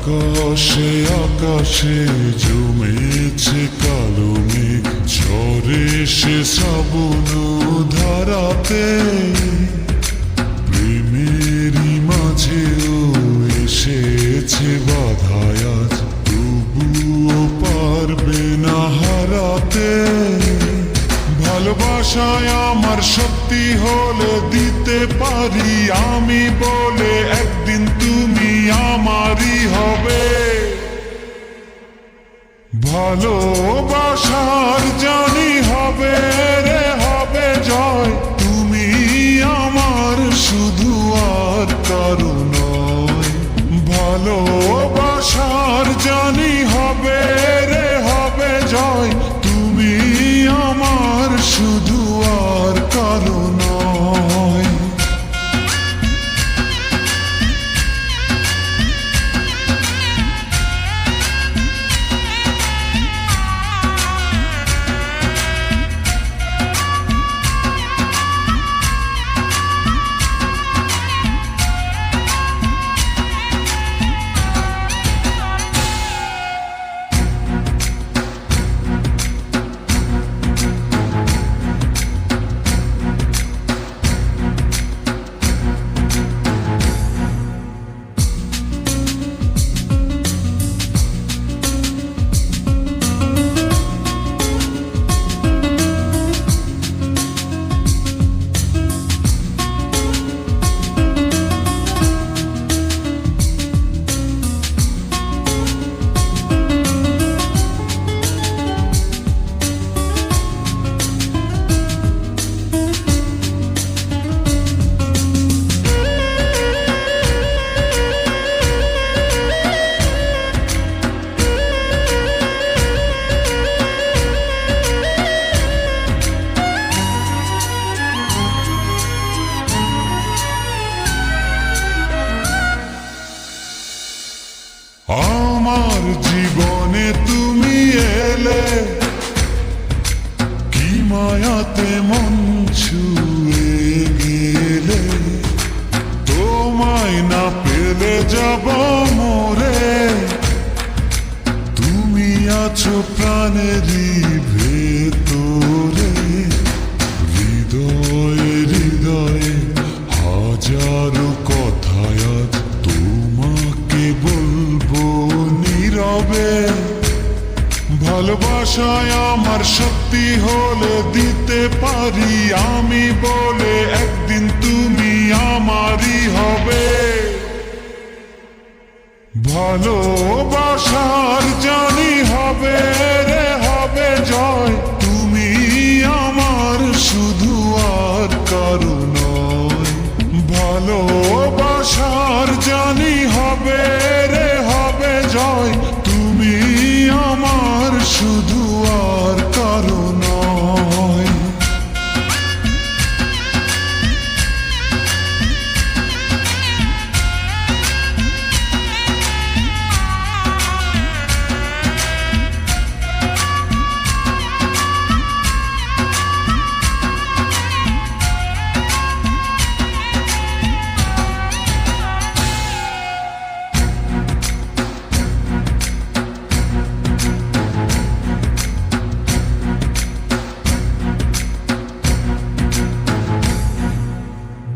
আকাশে আকাশে জমেছে কালো মেঘ, ঝরে সে শ্রাবণ ধারাতে। প্রেমেরই মাঝেও এসেছে বাধায় আজ, তবুও পারবে না হারাতে। ভালোবাসায় আমার শক্তি হলে দিতে পারি আমি বলে, একদিন তুমি আমারই হবে। ভালোবাসার জানি হবে রে হবে জয়, তুমি আমার শুধু আর কারো নয়। ভালোবাসার জানি হবে রে হবে জয়, তুমি আমার শুধু আর কারো নয়। আমার জীবনে তুমি এলে, কি মায়াতে মন ছুঁয়ে গেলে। তোমায় না পেলে যাব মরে, তুমি আছো প্রাণেরই ভেতরে। হৃদয়ে হৃদয়ে হাজারো কথায় আজ তোমাকে বলবো নীরবে। ভালোবাসায় আমার শক্তি হলে দিতে পারি আমি বলে, একদিন তুমি আমারই হবে। ভালোবাসার জানি হবে রে হবে জয়, তুমি আমার শুধু আর কারো নয়। ভালোবাসার জানি হবে রে হবে জয়, তুমি আমার শুধু আর কারো নয়।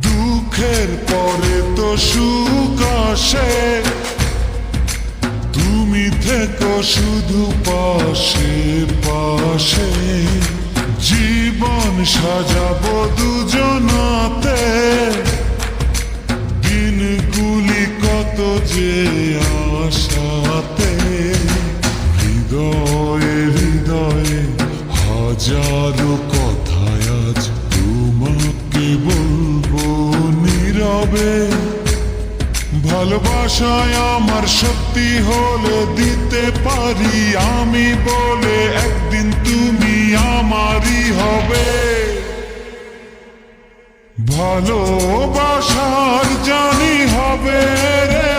দুঃখের পরে তো সুখ আসে, তুমি থেকো শুধু পাশে পাশে। জীবন সাজাবো দুজনাতে, দিনগুলি কত যে আশাতে। হৃদয়ে হৃদয়ে হাজারো কথায় আজ তোমাকে বলবো নীরবে। ভালোবাসায় আমার শক্তি হলে দিতে পারি আমি বলে, একদিন তুমি আমারই হবে। ভালোবাসার জানি হবে রে